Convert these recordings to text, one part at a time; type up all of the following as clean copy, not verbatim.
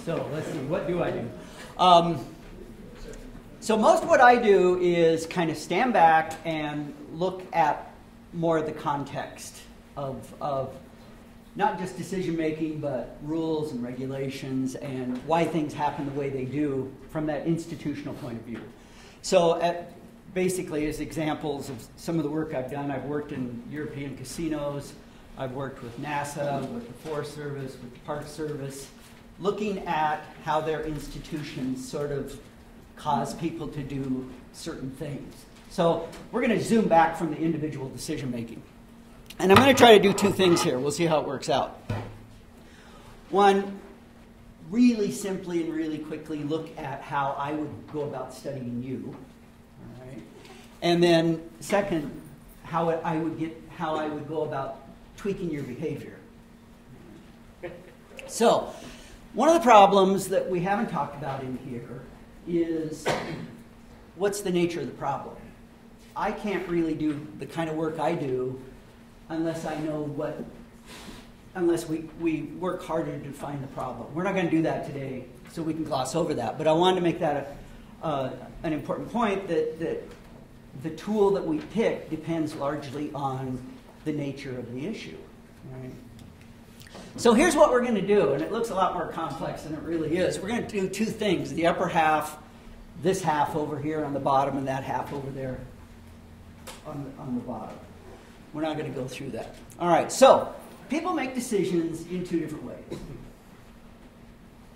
So let's see, what do I do? So most of what I do is kind of stand back and look at more of the context of not just decision making, but rules and regulations and why things happen the way they do from that institutional point of view. So basically, as examples of some of the work I've done, I've worked in European casinos, I've worked with NASA, with the Forest Service, with the Park Service, looking at how their institutions sort of cause people to do certain things. So we're going to zoom back from the individual decision making. And I'm going to try to do two things here. We'll see how it works out. One, really simply and really quickly look at how I would go about studying you. All right? And then second, how I would go about tweaking your behavior. So one of the problems that we haven't talked about in here is what's the nature of the problem. I can't really do the kind of work I do unless I know unless we work harder to define the problem. We're not going to do that today, so we can gloss over that. But I wanted to make that an important point, that the tool that we pick depends largely on the nature of the issue. Right? So here's what we're going to do, and it looks a lot more complex than it really is. We're going to do two things, the upper half, this half over here on the bottom, and that half over there on the bottom. We're not going to go through that. All right, so people make decisions in two different ways.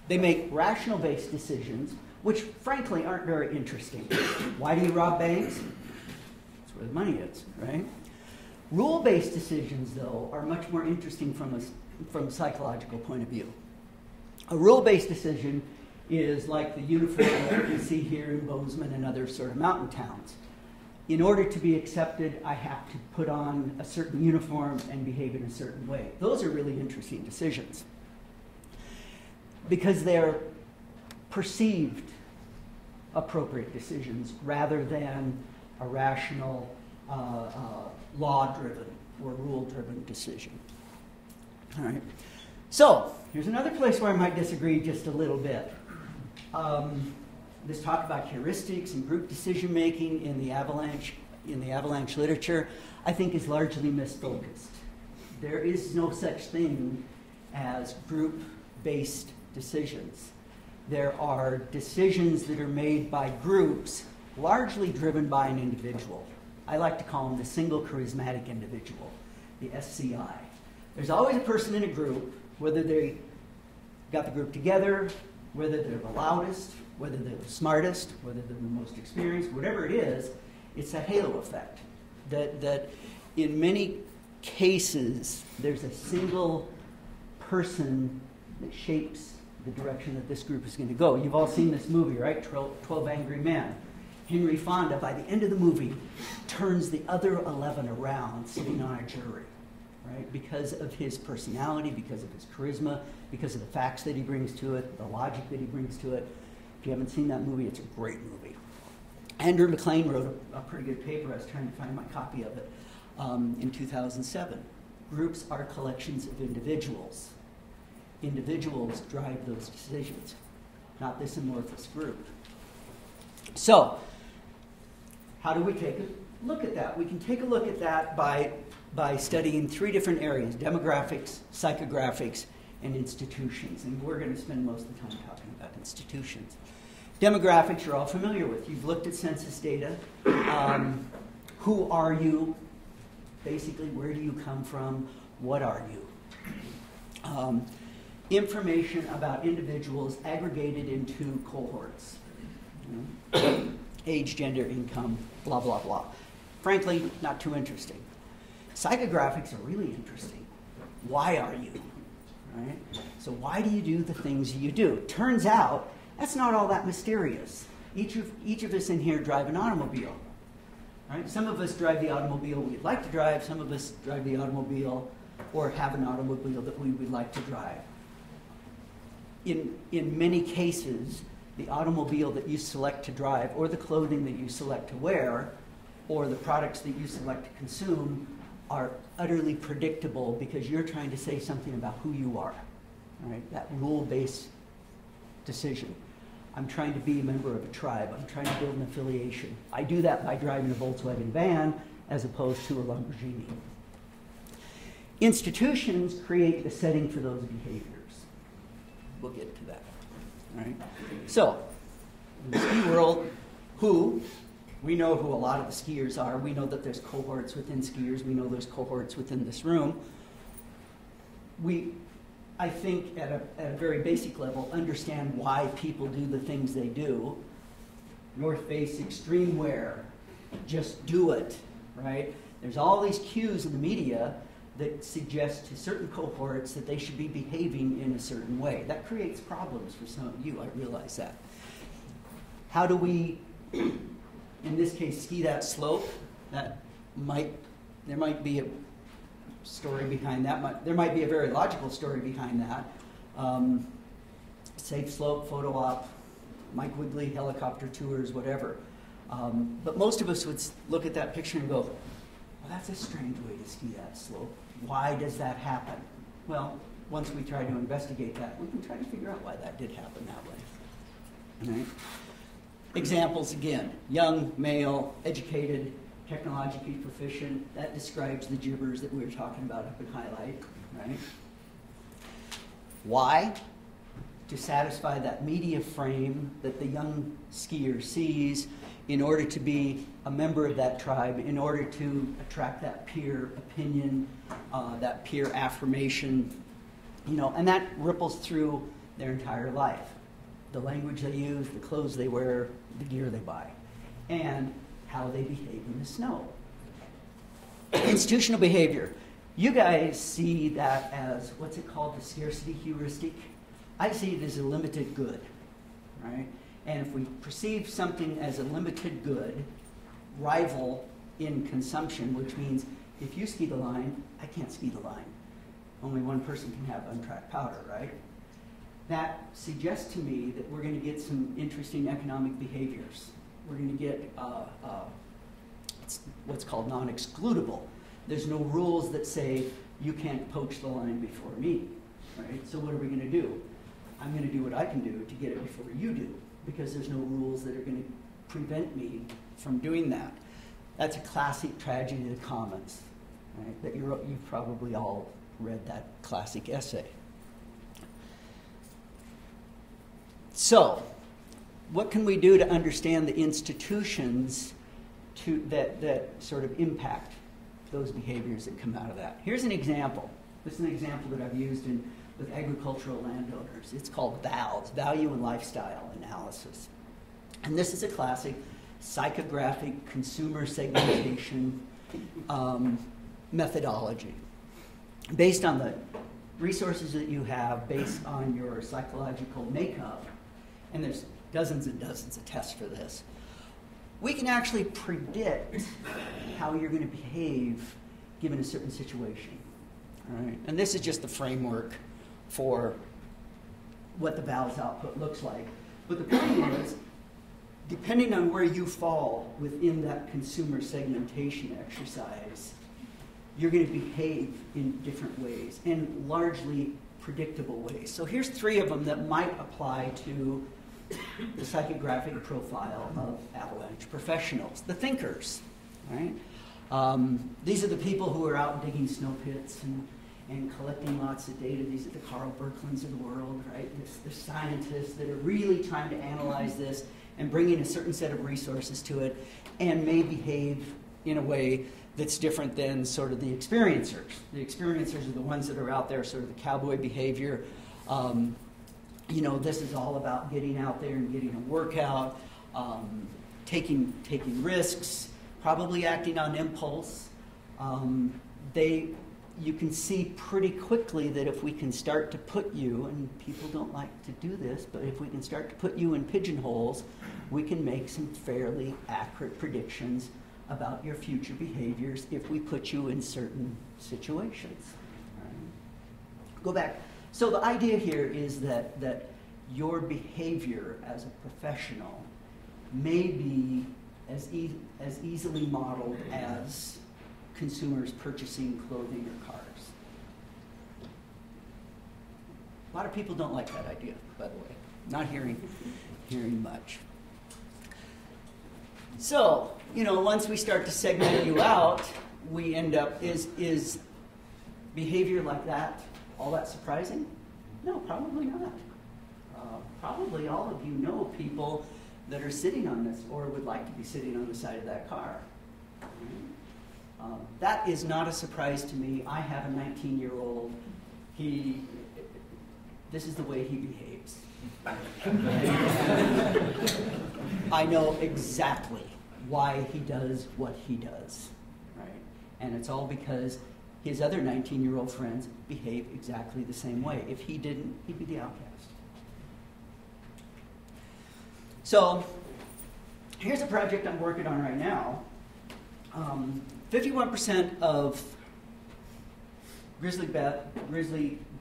They make rational-based decisions, which frankly aren't very interesting. Why do you rob banks? That's where the money is, right? Rule-based decisions, though, are much more interesting from a psychological point of view. A rule-based decision is like the uniform that you see here in Bozeman and other sort of mountain towns. In order to be accepted, I have to put on a certain uniform and behave in a certain way. Those are really interesting decisions because they're perceived appropriate decisions rather than a rational, law-driven or rule-driven decision. All right. So here's another place where I might disagree just a little bit. This talk about heuristics and group decision making in the Avalanche literature, I think is largely misfocused. There is no such thing as group-based decisions. There are decisions that are made by groups, largely driven by an individual. I like to call them the single charismatic individual, the SCI. There's always a person in a group, whether they got the group together, whether they're the loudest, whether they're the smartest, whether they're the most experienced, whatever it is, it's a halo effect. That in many cases, there's a single person that shapes the direction that this group is going to go. You've all seen this movie, right? 12 Angry Men. Henry Fonda, by the end of the movie, turns the other 11 around sitting on a jury, right? Because of his personality, because of his charisma, because of the facts that he brings to it, the logic that he brings to it. If you haven't seen that movie, it's a great movie. Andrew McLean wrote a pretty good paper. I was trying to find my copy of it in 2007. Groups are collections of individuals. Individuals drive those decisions, not this amorphous group. So, how do we take a look at that? We can take a look at that by studying three different areas: demographics, psychographics, and institutions. And we're going to spend most of the time talking about institutions. Demographics you're all familiar with. You've looked at census data. Who are you? Basically, where do you come from? What are you? Information about individuals aggregated into cohorts. Age, gender, income, blah, blah, blah. Frankly, not too interesting. Psychographics are really interesting. Why are you? Right? So why do you do the things you do? Turns out, that's not all that mysterious. Each of us in here drive an automobile. Right? Some of us drive the automobile we'd like to drive. Some of us drive the automobile or have an automobile that we would like to drive. In many cases, the automobile that you select to drive, or the clothing that you select to wear, or the products that you select to consume are utterly predictable because you're trying to say something about who you are. Right? That rule-based decision. I'm trying to be a member of a tribe. I'm trying to build an affiliation. I do that by driving a Volkswagen van as opposed to a Lamborghini. Institutions create the setting for those behaviors. We'll get to that. All right? So, in the ski world, we know who a lot of the skiers are. We know that there's cohorts within skiers. We know there's cohorts within this room. I think at a very basic level, understand why people do the things they do. North Face extreme wear, just do it, right? There's all these cues in the media that suggest to certain cohorts that they should be behaving in a certain way. That creates problems for some of you, I realize that. How do we, in this case, ski that slope? There might be a story behind that. There might be a very logical story behind that. Safe slope, photo op, Mike Wigley, helicopter tours, whatever. But most of us would look at that picture and go, well, that's a strange way to ski that slope. Why does that happen? Well, once we try to investigate that, we can try to figure out why that did happen that way. All right? Examples again, young, male, educated, technologically proficient. That describes the gibbers that we were talking about up in highlight, right? Why? To satisfy that media frame that the young skier sees in order to be a member of that tribe, in order to attract that peer opinion, that peer affirmation, and that ripples through their entire life. The language they use, the clothes they wear, the gear they buy, and how they behave in the snow. Institutional behavior. You guys see that as, what's it called, the scarcity heuristic? I see it as a limited good, right? And if we perceive something as a limited good, rival in consumption, which means if you ski the line, I can't ski the line. Only one person can have untracked powder, right? That suggests to me that we're going to get some interesting economic behaviors. We're going to get what's called non-excludable. There's no rules that say you can't poach the line before me, right? So what are we going to do? I'm going to do what I can do to get it before you do, because there's no rules that are going to prevent me from doing that. That's a classic tragedy of the commons, right? That you've probably all read that classic essay. So, what can we do to understand the institutions that sort of impact those behaviors that come out of that? Here's an example. This is an example that I've used with agricultural landowners. It's called VALS, Value and Lifestyle Analysis. And this is a classic psychographic consumer segmentation methodology. Based on the resources that you have, based on your psychological makeup, and there's dozens and dozens of tests for this, we can actually predict how you're going to behave given a certain situation. All right? And this is just the framework for what the VALS output looks like. But the point is, depending on where you fall within that consumer segmentation exercise, you're going to behave in different ways, and largely predictable ways. So here's 3 of them that might apply to the psychographic profile of Avalanche professionals. The thinkers, right? These are the people who are out digging snow pits and collecting lots of data. These are the Carl Berklands of the world, right? The scientists that are really trying to analyze this and bring in a certain set of resources to it, and may behave in a way that's different than sort of the experiencers. The experiencers are the ones that are out there, sort of the cowboy behavior. This is all about getting out there and getting a workout, taking risks, probably acting on impulse. You can see pretty quickly that if we can start to put you, and people don't like to do this, but if we can start to put you in pigeonholes, we can make some fairly accurate predictions about your future behaviors if we put you in certain situations. Right? Go back. So the idea here is that your behavior as a professional may be as easily modeled as consumers purchasing clothing or cars. A lot of people don't like that idea, by the way. not hearing much. So, once we start to segment you out, we end up, is behavior like that all that surprising? No, probably not. Probably all of you know people that are sitting on this or would like to be sitting on the side of that car. That is not a surprise to me. I have a 19-year-old. This is the way he behaves. I know exactly why he does what he does, right? And it's all because his other 19-year-old friends behave exactly the same way. If he didn't, he'd be the outcast. So here's a project I'm working on right now. 51% of grizzly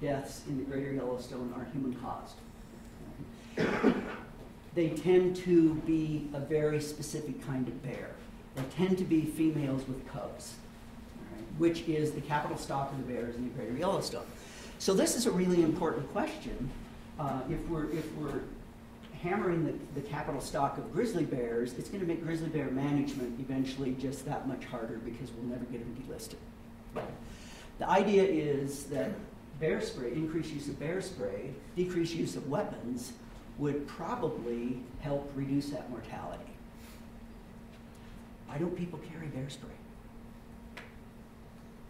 deaths in the greater Yellowstone are human caused. They tend to be a very specific kind of bear. They tend to be females with cubs, right, which is the capital stock of the bears in the greater Yellowstone. So this is a really important question. If we're hammering the capital stock of grizzly bears, it's going to make grizzly bear management eventually just that much harder because we'll never get them delisted. The idea is that bear spray, increased use of bear spray, decreased use of weapons would probably help reduce that mortality. Why don't people carry bear spray?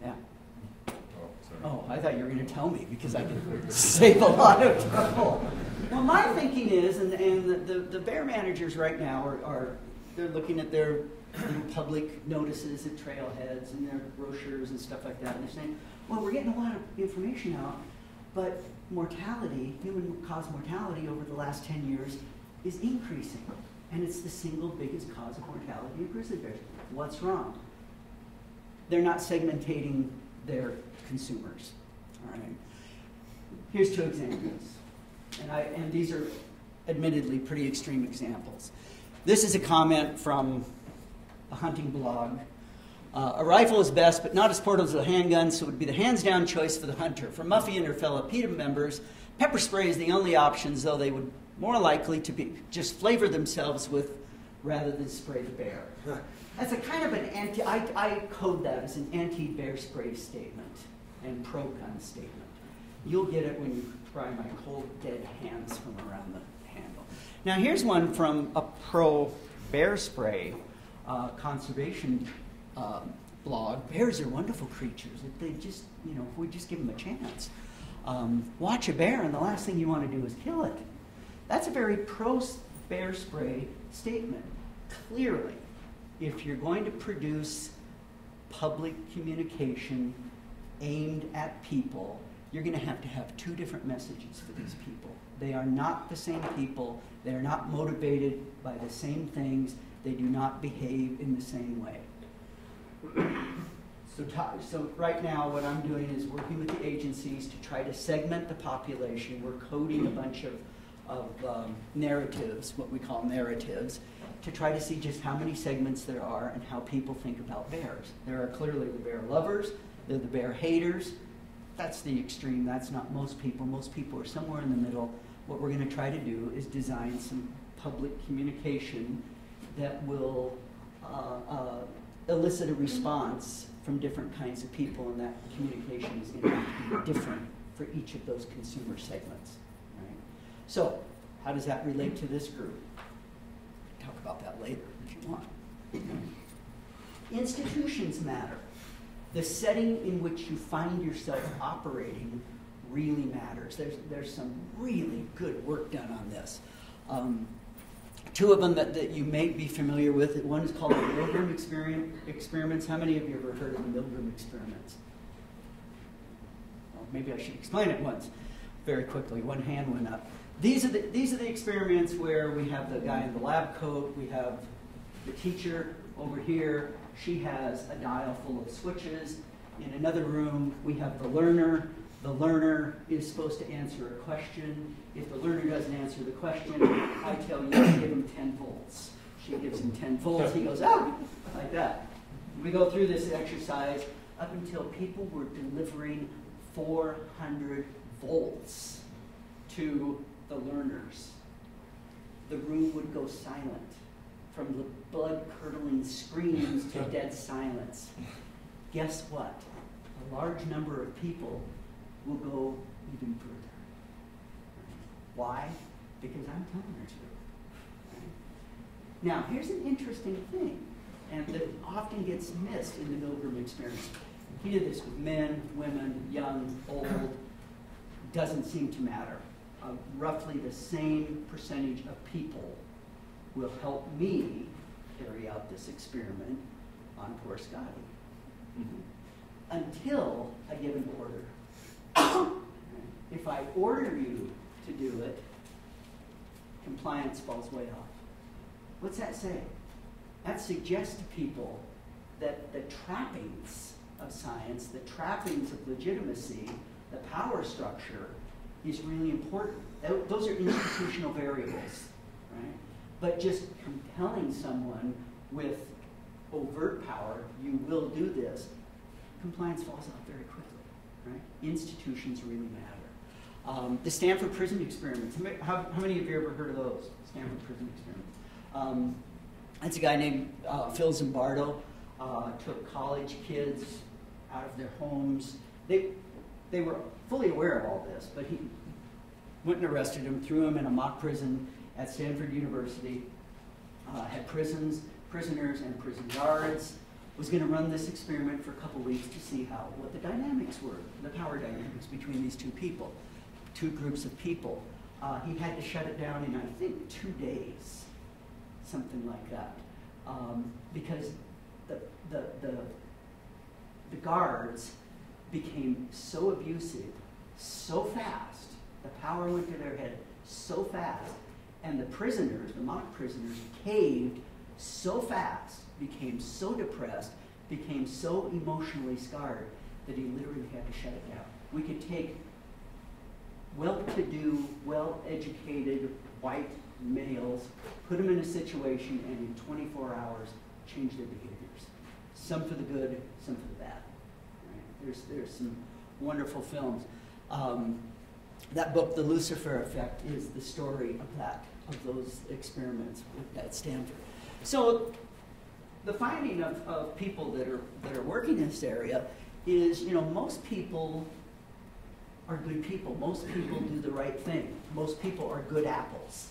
Yeah. Oh, I thought you were going to tell me because I could save a lot of trouble. Well, my thinking is, and the bear managers right now they're looking at their public notices at trailheads and their brochures and stuff like that, and they're saying, well, we're getting a lot of information out, but mortality, human-caused mortality over the last 10 years is increasing, and it's the single biggest cause of mortality of grizzly bears. What's wrong? They're not segmentating their consumers. All right. Here's two examples. And these are admittedly pretty extreme examples. This is a comment from a hunting blog. A rifle is best, but not as portable as a handgun, so it would be the hands-down choice for the hunter. For Muffy and her fellow PETA members, pepper spray is the only option, though they would more likely to just flavor themselves with rather than spray the bear. That's a kind of an I code that as an anti-bear spray statement and pro-gun statement. You'll get it when you try my cold, dead hands from around the handle. Now here's one from a pro-bear spray conservation blog. Bears are wonderful creatures. If they just, if we just give them a chance. Watch a bear and the last thing you want to do is kill it. That's a very pro-bear spray statement. Clearly, if you're going to produce public communication aimed at people, you're going to have two different messages for these people. They are not the same people. They are not motivated by the same things. They do not behave in the same way. So right now what I'm doing is working with the agencies to try to segment the population. We're coding a bunch of narratives, what we call narratives, to try to see just how many segments there are and how people think about bears. There are clearly the bear lovers, there are the bear haters. That's the extreme, that's not most people. Most people are somewhere in the middle. What we're going to try to do is design some public communication that will elicit a response from different kinds of people, and that communication is going to be different for each of those consumer segments. Right? So, how does that relate to this group? Talk about that later if you want. Institutions matter. The setting in which you find yourself operating really matters. There's some really good work done on this. Two of them that you may be familiar with. One is called the Milgram experiments. How many of you have ever heard of the Milgram experiments? Well, maybe I should explain it once, very quickly. One hand went up. These are the experiments where we have the guy in the lab coat. We have the teacher over here. She has a dial full of switches. In another room, we have the learner. The learner is supposed to answer a question. If the learner doesn't answer the question, I tell you to give him 10 volts. She gives him 10 volts. He goes, ah, like that. We go through this exercise up until people were delivering 400 volts to the learners. the room would go silent, from the blood-curdling screams to dead silence. Guess what? A large number of people will go even further. Why? Because I'm telling the truth. Now, here's an interesting thing, and that often gets missed in the Milgram experience. He did this with men, women, young, old, doesn't seem to matter. Roughly the same percentage of people will help me carry out this experiment on poor Scotty. Until I give an order. If I order you to do it, compliance falls way off. What's that say? That suggests to people that the trappings of science, the trappings of legitimacy, the power structure is really important. Those are institutional variables, right? But just compelling someone with overt power, you will do this, compliance falls off very quickly, right? Institutions really matter. The Stanford prison experiments, how many of you ever heard of those? Stanford prison experiments. That's a guy named Phil Zimbardo, took college kids out of their homes. They were fully aware of all this, but he went and arrested him, threw him in a mock prison at Stanford University, had prisoners and prison guards, was going to run this experiment for a couple weeks to see what the dynamics were, the power dynamics between these two people, two groups of people. He had to shut it down in, I think, 2 days, something like that, because the guards became so abusive so fast, the power went to their head so fast, and the prisoners, the mock prisoners, caved so fast, became so depressed, became so emotionally scarred that he literally had to shut it down. We could take well-to-do, well-educated white males, put them in a situation, and in 24 hours, change their behaviors. Some for the good, some for the bad. Right? There's some wonderful films. That book, The Lucifer Effect, is the story of those experiments at Stanford. So the finding of people that are working in this area is, most people are good people. Most people do the right thing. Most people are good apples.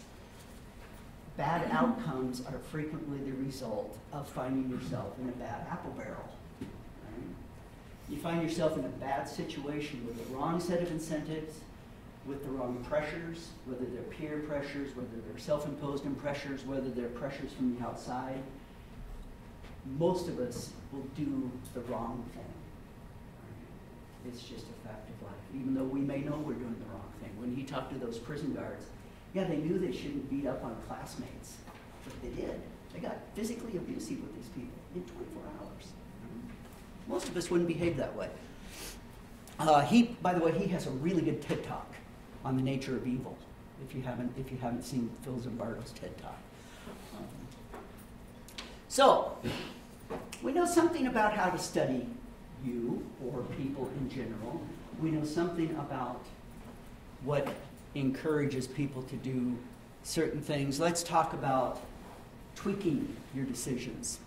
Bad outcomes are frequently the result of finding yourself in a bad apple barrel. Right? You find yourself in a bad situation with the wrong set of incentives, with the wrong pressures, whether they're peer pressures, whether they're self-imposed pressures, whether they're pressures from the outside. Most of us will do the wrong thing. Right? It's just a fact of life, even though we may know we're doing the wrong thing. When he talked to those prison guards, yeah, they knew they shouldn't beat up on classmates, but they did. They got physically abusive with these people in 24 hours. Most of us wouldn't behave that way. By the way, he has a really good TED Talk on the nature of evil. If you haven't seen Phil Zimbardo's TED Talk. So we know something about how to study you or people in general. We know something about what encourages people to do certain things. Let's talk about tweaking your decisions.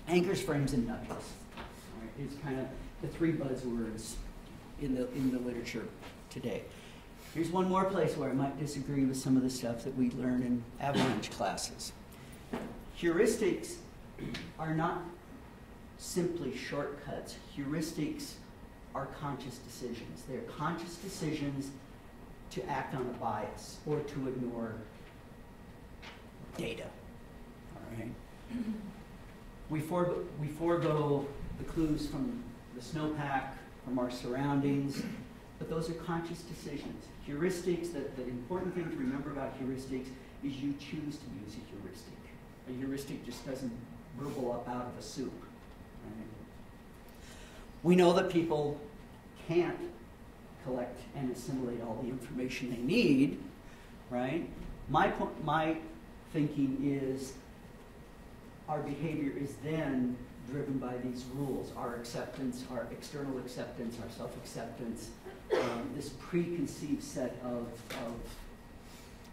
Anchors, frames, and nudges. Right, it's kind of the 3 buzzwords in the literature today. Here's one more place where I might disagree with some of the stuff that we learn in Avalanche classes. Heuristics are not simply shortcuts. Heuristics are conscious decisions. They're conscious decisions to act on a bias or to ignore data. All right. We forego the clues from the snowpack, from our surroundings, but those are conscious decisions. Heuristics, the important thing to remember about heuristics is you choose to use a heuristic. A heuristic just doesn't burble up out of a soup. Right? We know that people can't collect and assimilate all the information they need, right? My thinking is our behavior is then driven by these rules, our acceptance, our external acceptance, our self-acceptance, this preconceived set of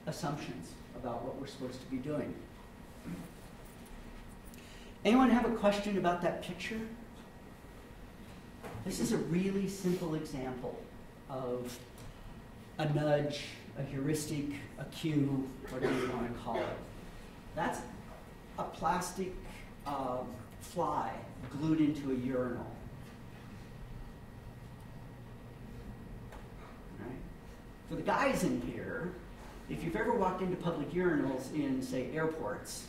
assumptions about what we're supposed to be doing. Anyone have a question about that picture? This is a really simple example of a nudge, a heuristic, a cue, whatever you want to call it. That's a plastic fly glued into a urinal. Right? For the guys in here, if you've ever walked into public urinals in, say, airports,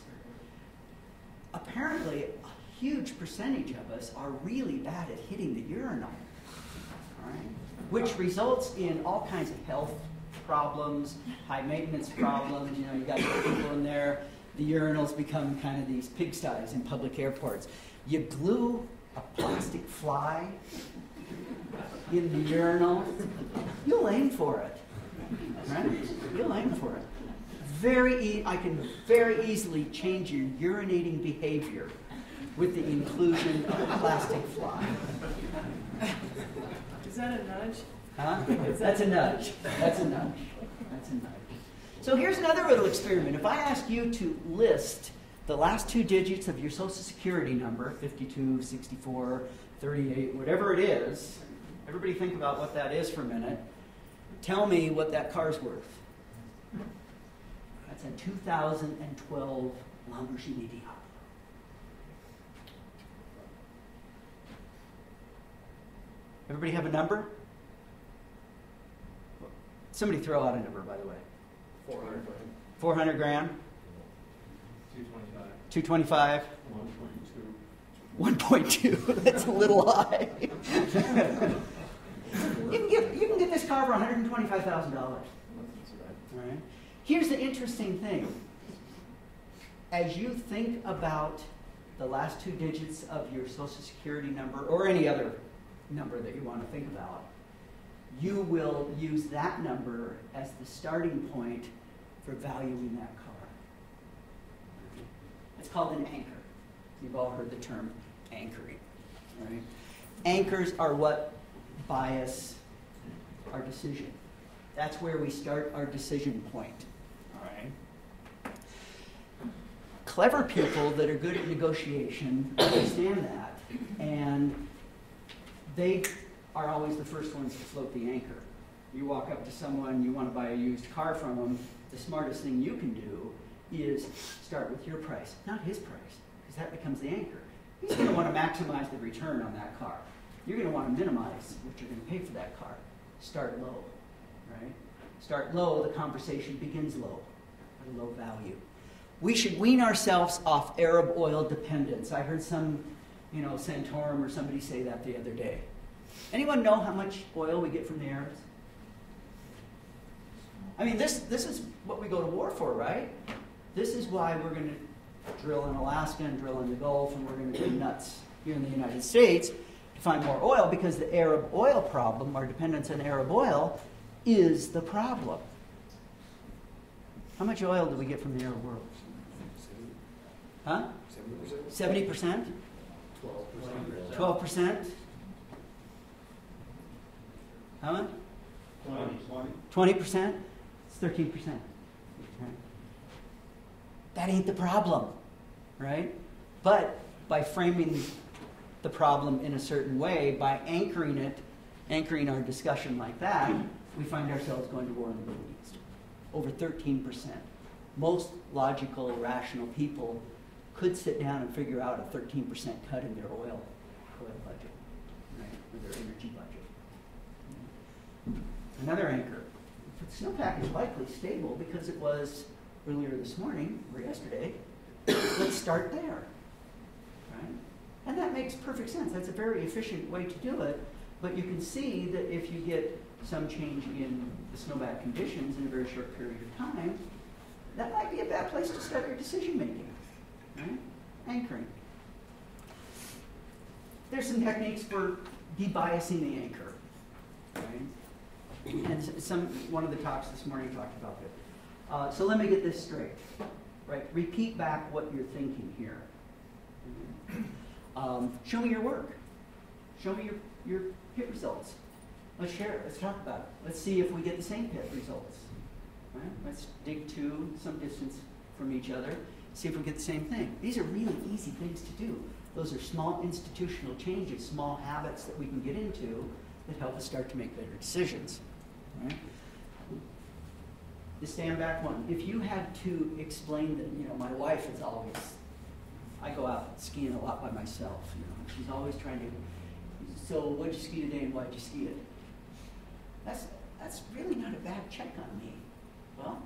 apparently a huge percentage of us are really bad at hitting the urinal, right? Which results in all kinds of health problems, high maintenance problems. You know, you got people in there, the urinals become kind of these pigsties in public airports. You glue a plastic fly in the urinal, you'll aim for it, right? You'll aim for it. I can very easily change your urinating behavior with the inclusion of a plastic fly. Is that a nudge? Huh? That's a nudge. That's a nudge. That's a nudge. So here's another little experiment. If I ask you to list the last 2 digits of your Social Security number, 52, 64, 38, whatever it is, everybody think about what that is for a minute. Tell me what that car's worth. That's a 2012 Lamborghini Diablo. Everybody have a number? Somebody throw out a number, by the way. 400 grand. 400 grand? 225. 225? 1.2. That's a little high. you can get this car for $125,000. All right. Here's the interesting thing. As you think about the last 2 digits of your Social Security number, or any other number that you want to think about, you will use that number as the starting point for valuing that car. It's called an anchor. You've all heard the term anchoring. Right? Anchors are what bias our decision. That's where we start our decision point. All right? Clever people that are good at negotiation understand that, and they are always the first ones to float the anchor. You walk up to someone, you want to buy a used car from them, the smartest thing you can do is start with your price, not his price, because that becomes the anchor. He's going to want to maximize the return on that car. You're going to want to minimize what you're going to pay for that car. Start low, right? Start low, the conversation begins low, at a low value. We should wean ourselves off Arab oil dependence. I heard some, Santorum or somebody say that the other day. Anyone know how much oil we get from the Arabs? I mean, this is what we go to war for, right? This is why we're going to drill in Alaska and drill in the Gulf, and we're going to go nuts here in the United States to find more oil, because the Arab oil problem, our dependence on Arab oil, is the problem. How much oil do we get from the Arab world? Huh? 70%? 12%? How much? 20%? It's 13%. Right? That ain't the problem, right? But by framing the problem in a certain way, by anchoring our discussion like that, we find ourselves going to war in the Middle East. Over 13%. Most logical, rational people could sit down and figure out a 13% cut in their oil budget, right? Or their energy budget. Another anchor. The snowpack is likely stable because it was earlier this morning or yesterday. Let's start there, right? And that makes perfect sense. That's a very efficient way to do it. But you can see that if you get some change in the snowpack conditions in a very short period of time, that might be a bad place to start your decision making, right? Anchoring. There's some techniques for debiasing the anchor, right? And one of the talks this morning talked about it. So let me get this straight. Right? Repeat back what you're thinking here. Show me your work. Show me your hit results. Let's share it. Let's talk about it. Let's see if we get the same hit results. Right? Let's dig to some distance from each other, see if we get the same thing. These are really easy things to do. Those are small institutional changes, small habits that we can get into that help us start to make better decisions. Right? The stand back one. If you had to explain that, you know, my wife is always, I go out skiing a lot by myself, you know, she's always trying to, so what'd you ski today and why'd you ski it? That's really not a bad check on me. Well,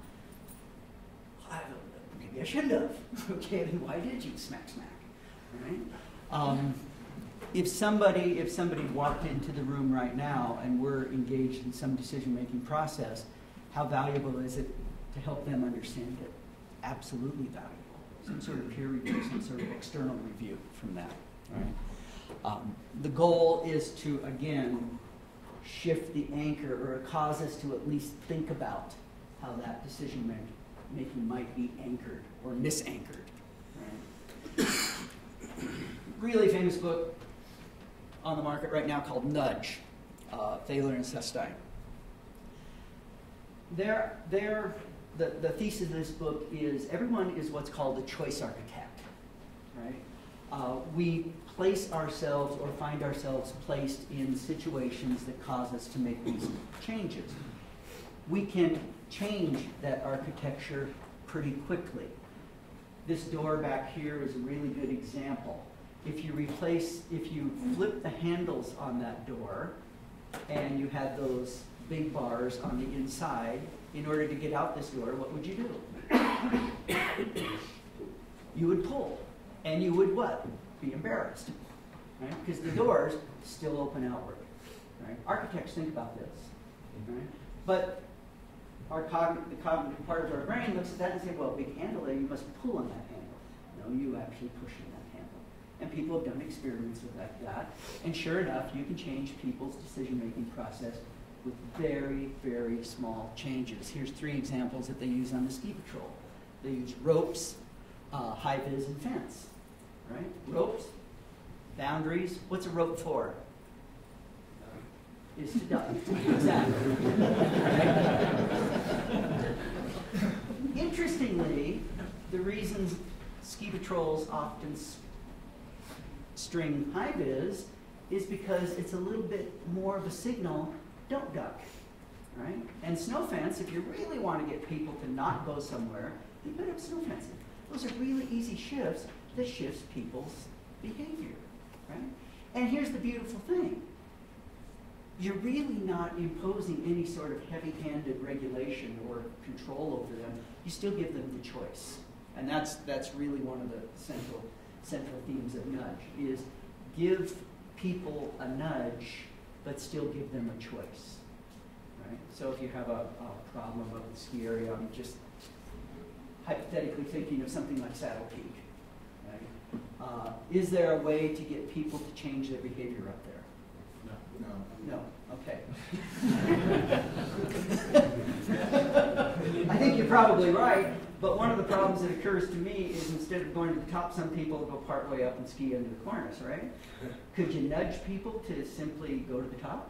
maybe I shouldn't have. Okay, then why did you smack? Right? If somebody walked into the room right now and we're engaged in some decision-making process, how valuable is it to help them understand it? Absolutely valuable. Some sort of peer review, some sort of external review from that. Right? The goal is to, again, shift the anchor, or cause us to at least think about how that decision-making might be anchored or misanchored. Right? Really famous book on the market right now called Nudge, Thaler and Sestine. The thesis of this book is everyone is what's called a choice architect. Right? We place ourselves or find ourselves placed in situations that cause us to make these changes. We can change that architecture pretty quickly. This door back here is a really good example. If you flip the handles on that door and you had those big bars on the inside, in order to get out this door, what would you do? You would pull. And you would what? Be embarrassed. Right? Because the doors still open outward. Right? Architects think about this. Right? But the cognitive part of our brain looks at that and says, well, big handle there, you must pull on that handle. No, you actually push on that handle. And people have done experiments with that. And sure enough, you can change people's decision-making process with very, very small changes. Here's 3 examples that they use on the ski patrol. They use ropes, high vis, and fence. Right? Ropes, boundaries. What's a rope for? Is to duck. Exactly. Interestingly, the reasons ski patrols often string high vis is because it's a little bit more of a signal, don't duck. Right? And snow fence, if you really want to get people to not go somewhere, you put up snow fencing. Those are really easy shifts that shifts people's behavior. Right? And here's the beautiful thing. You're really not imposing any sort of heavy-handed regulation or control over them. You still give them the choice. And that's really one of the central themes of Nudge, is give people a nudge, but still give them a choice. Right? So if you have a problem up the ski area, I'm just hypothetically thinking of something like Saddle Peak. Right? Is there a way to get people to change their behavior up there? No. Okay. I think you're probably right, but one of the problems that occurs to me is instead of going to the top, some people go part way up and ski into the cornice, right? Could you nudge people to simply go to the top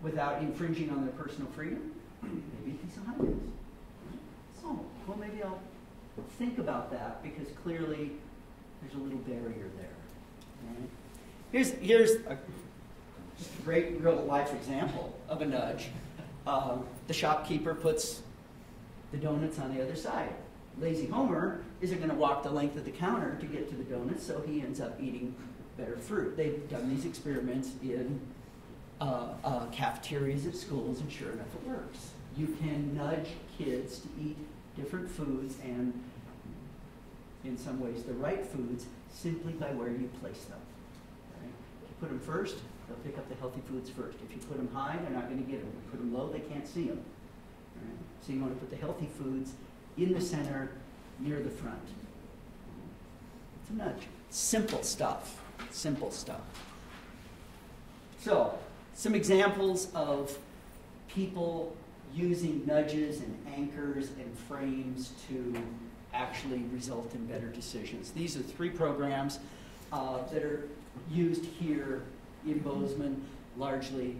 without infringing on their personal freedom? Maybe it's a hundred. So, well, maybe I'll think about that, because clearly there's a little barrier there. Right? Here's just a great real-life example of a nudge. The shopkeeper puts the donuts on the other side. Lazy Homer isn't going to walk the length of the counter to get to the donuts, so he ends up eating better fruit. They've done these experiments in cafeterias at schools, and sure enough, it works. You can nudge kids to eat different foods, and in some ways the right foods, simply by where you place them. Put them first, they'll pick up the healthy foods first. If you put them high, they're not going to get them. If you put them low, they can't see them. Right? So you want to put the healthy foods in the center, near the front. It's a nudge. Simple stuff. Simple stuff. So, some examples of people using nudges and anchors and frames to actually result in better decisions. These are 3 programs that are used here in Bozeman, largely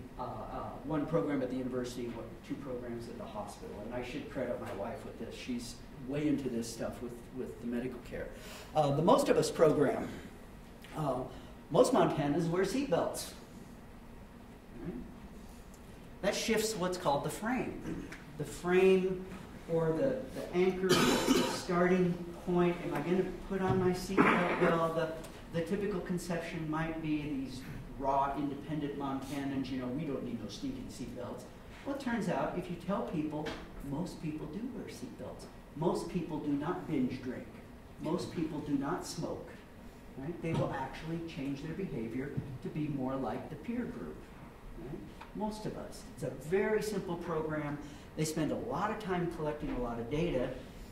one program at the university, two programs at the hospital. And I should credit my wife with this. She's way into this stuff with the medical care. The Most of Us program, most Montanans wear seatbelts. Right? That shifts what's called the frame. The frame or the anchor, the starting point. Am I going to put on my seatbelt? Well, the typical conception might be these raw, independent Montanans, you know, we don't need no stinking seatbelts. Well, it turns out if you tell people, most people do wear seatbelts. Most people do not binge drink. Most people do not smoke. Right? They will actually change their behavior to be more like the peer group. Right? Most of us. It's a very simple program. They spend a lot of time collecting a lot of data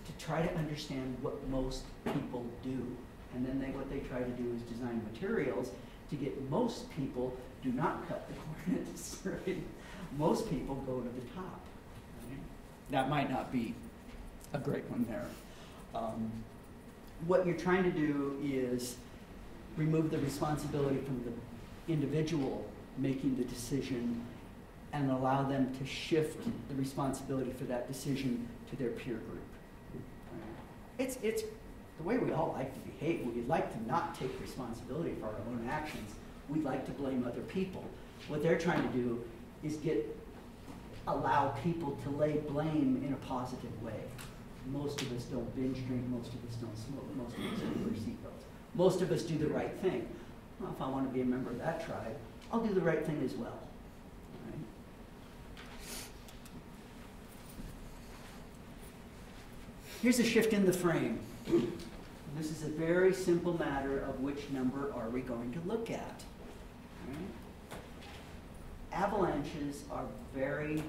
to try to understand what most people do. And then what they try to do is design materials to get most people do not cut the corners. Right? Most people go to the top. Right? That might not be a great one there. What you're trying to do is remove the responsibility from the individual making the decision and allow them to shift the responsibility for that decision to their peer group. It's the way we all like to behave. We'd like to not take responsibility for our own actions. We like to blame other people. What they're trying to do is allow people to lay blame in a positive way. Most of us don't binge drink, most of us don't smoke, most of us don't wear seatbelts. Most of us do the right thing. Well, if I want to be a member of that tribe, I'll do the right thing as well. Right? Here's a shift in the frame. And this is a very simple matter of which number are we going to look at. Right? Avalanches are very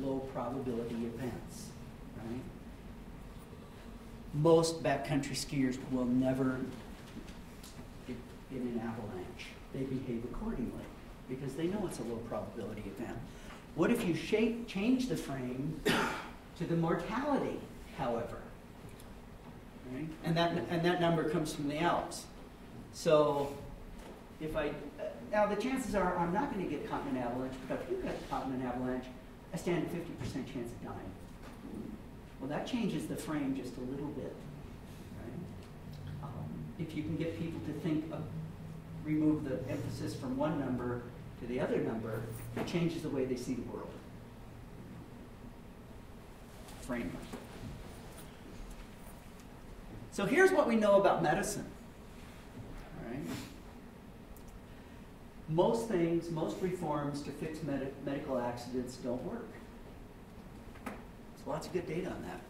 low probability events. Right? Most backcountry skiers will never get in an avalanche. They behave accordingly because they know it's a low probability event. What if you change the frame to the mortality, however? Right? And that number comes from the Alps. So if now the chances are I'm not going to get caught in an avalanche, but if you get caught in an avalanche, I stand a 50% chance of dying. Well, that changes the frame just a little bit. Right? If you can get people to remove the emphasis from one number to the other number, it changes the way they see the world. Frame. So here's what we know about medicine. All right? Most things, most reforms to fix medical accidents don't work. There's lots of good data on that.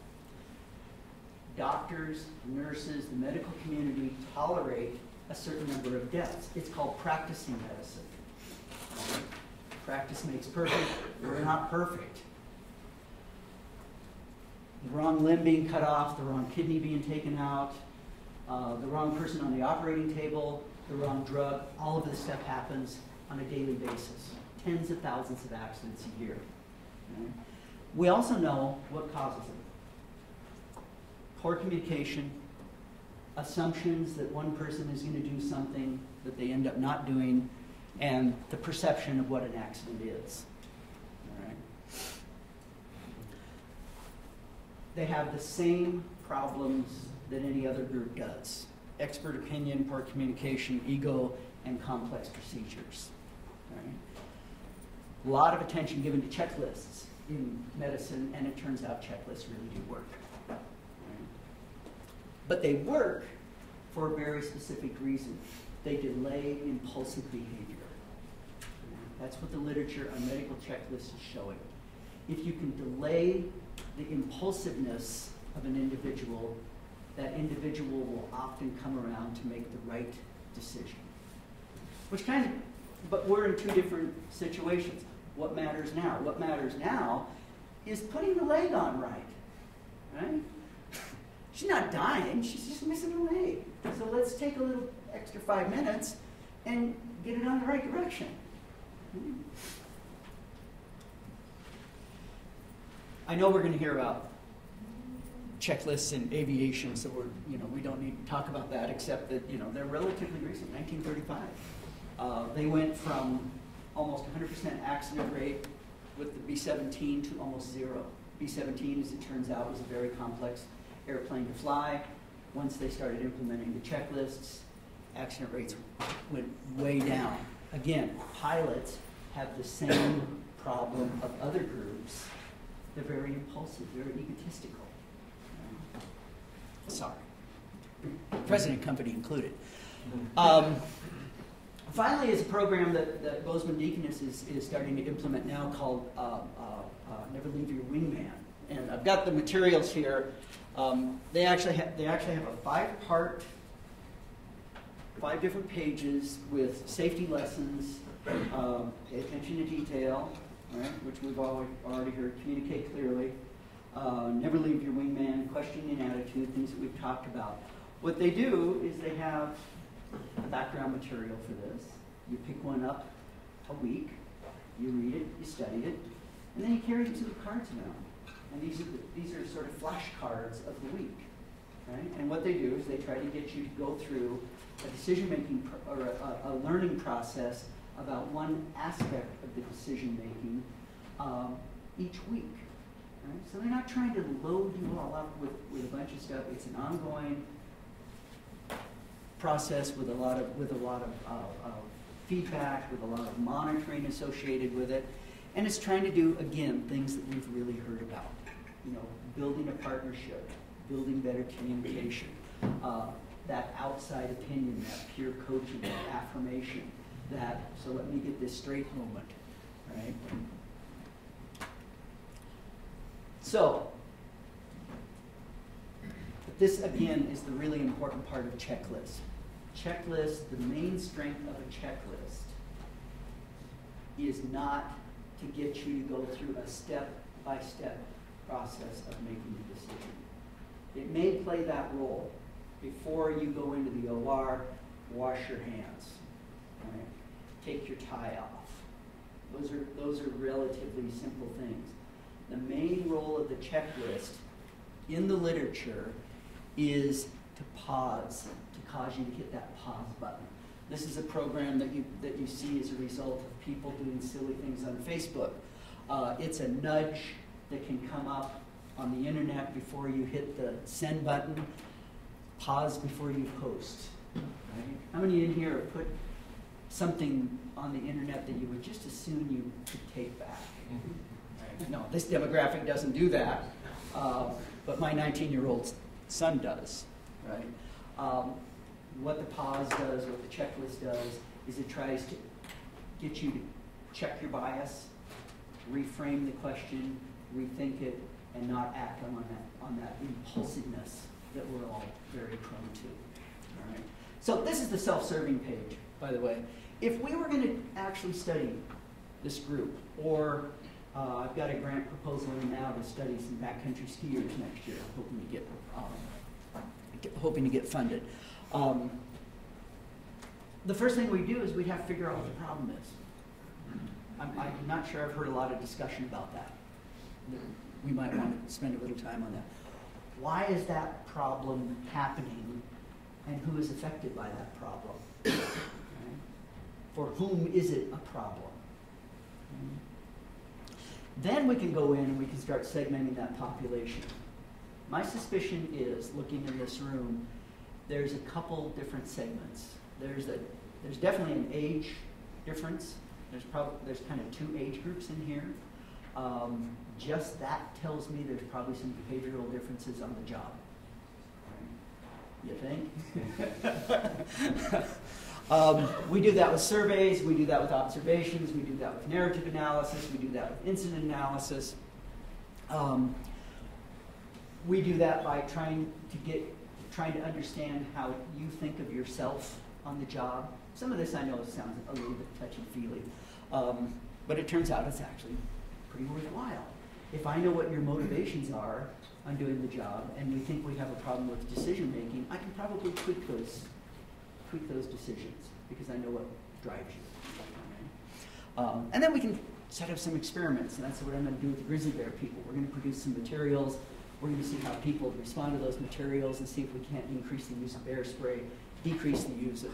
Doctors, nurses, the medical community tolerate a certain number of deaths. It's called practicing medicine. Practice makes perfect. We're not perfect. The wrong limb being cut off, the wrong kidney being taken out, the wrong person on the operating table, the wrong drug, all of this stuff happens on a daily basis. Tens of thousands of accidents a year. Right? We also know what causes them. Poor communication, assumptions that one person is going to do something that they end up not doing, and the perception of what an accident is. All right? They have the same problems that any other group does. Expert opinion, poor communication, ego, and complex procedures. Right? A lot of attention given to checklists in medicine, and it turns out checklists really do work. Right? But they work for a very specific reason. They delay impulsive behavior. That's what the literature on medical checklists is showing. If you can delay the impulsiveness of an individual, that individual will often come around to make the right decision. But we're in two different situations. What matters now? What matters now is putting the leg on right? She's not dying, she's just missing a leg. So let's take a little extra 5 minutes and get it on the right direction. I know we're going to hear about checklists in aviation, so we don't need to talk about that, except that they're relatively recent, 1935. They went from almost 100% accident rate with the B-17 to almost zero. B-17, as it turns out, was a very complex airplane to fly. Once they started implementing the checklists, accident rates went way down. Again, pilots have the same problem of other groups. They're very impulsive, very egotistical. Sorry. President company included. Finally, is a program that Bozeman Deaconess is starting to implement now called Never Leave Your Wingman. And I've got the materials here. They actually have a 5-part, 5 different pages with safety lessons, pay attention to detail, right, which we've already heard, communicate clearly, never leave your wingman, questioning attitude, things that we've talked about. What they do is they have a background material for this. You pick one up a week, you read it, you study it, and then you carry it to the cards around. And these are sort of flashcards of the week, right? And what they do is they try to get you to go through a decision-making or a learning process about one aspect of the decision-making each week. Right? So they're not trying to load you all up with a bunch of stuff. It's an ongoing process with a lot of feedback, with a lot of monitoring associated with it, and it's trying to do, again, things that we've really heard about. You know, building a partnership, building better communication, that outside opinion, that peer coaching, that affirmation, that so let me get this straight moment, right? So, this again is the really important part of checklist. Checklist, the main strength of a checklist is not to get you to go through a step-by-step process of making a decision. It may play that role before you go into the OR, wash your hands, right? Take your tie off. Those are relatively simple things. The main role of the checklist in the literature is to pause, to cause you to hit that pause button. This is a program that you see as a result of people doing silly things on Facebook. It's a nudge that can come up on the internet before you hit the send button. Pause before you post. Right? How many in here have put something on the internet that you would just as soon you could take back? Right? No, this demographic doesn't do that, but my 19-year-old son does. Right? What the pause does, what the checklist does, is it tries to get you to check your bias, reframe the question, rethink it, and not act on that impulsiveness that we're all very prone to. All right? So this is the self-serving page, by the way. If we were going to actually study this group, or I've got a grant proposal in now to study some backcountry skiers next year, hoping to get funded. The first thing we do is we have to figure out what the problem is. I'm not sure I've heard a lot of discussion about that. We might want to spend a little time on that. Why is that problem happening, and who is affected by that problem? Okay. For whom is it a problem? Okay. Then we can go in and we can start segmenting that population. My suspicion is, looking in this room, there's a couple different segments. There's definitely an age difference. There's kind of 2 age groups in here. Just that tells me there's probably some behavioral differences on the job. You think? We do that with surveys, we do that with observations, we do that with narrative analysis, we do that with incident analysis. We do that by trying to understand how you think of yourself on the job. Some of this I know sounds a little bit touchy-feely, but it turns out it's actually pretty worthwhile. If I know what your motivations are on doing the job, and we think we have a problem with decision making, I can probably tweak those decisions because I know what drives you. Right? And then we can set up some experiments, and that's what I'm going to do with the grizzly bear people. We're going to produce some materials. We're going to see how people respond to those materials and see if we can't increase the use of bear spray decrease the use of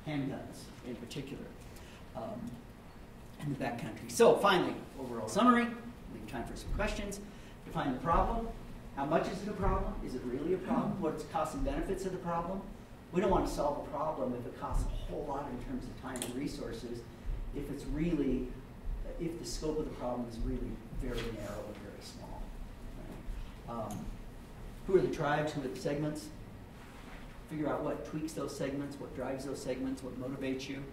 handguns in particular in the backcountry. So finally, overall summary, leave time for some questions. Define the problem. How much is it a problem? Is it really a problem? What's the costs and benefits of the problem? We don't want to solve a problem if it costs a whole lot in terms of time and resources, if the scope of the problem is really very narrow and very small. Right? Who are the tribes? Who are the segments? Figure out what tweaks those segments, what drives those segments, what motivates you.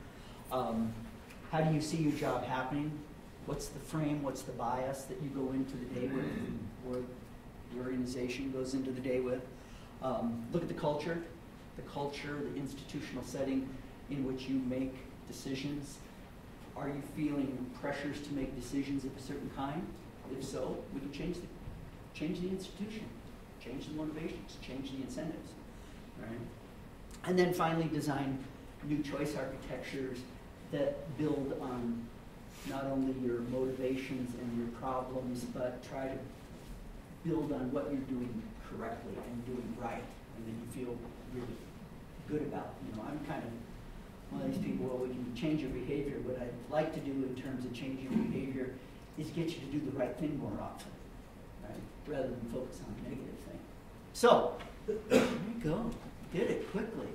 How do you see your job happening? What's the frame? What's the bias that you go into the day with, or your organization goes into the day with? Look at the culture, the institutional setting in which you make decisions. Are you feeling pressures to make decisions of a certain kind? If so, we can change the institution, change the motivations, change the incentives. Right? And then finally, design new choice architectures that build on not only your motivations and your problems, but try to build on what you're doing correctly and doing right, and that you feel really good about. You know, I'm kind of one of these people, well, we can change your behavior. What I'd like to do in terms of changing your behavior is get you to do the right thing more often, right? Rather than focus on the negative thing. So, there you go. Did it quickly.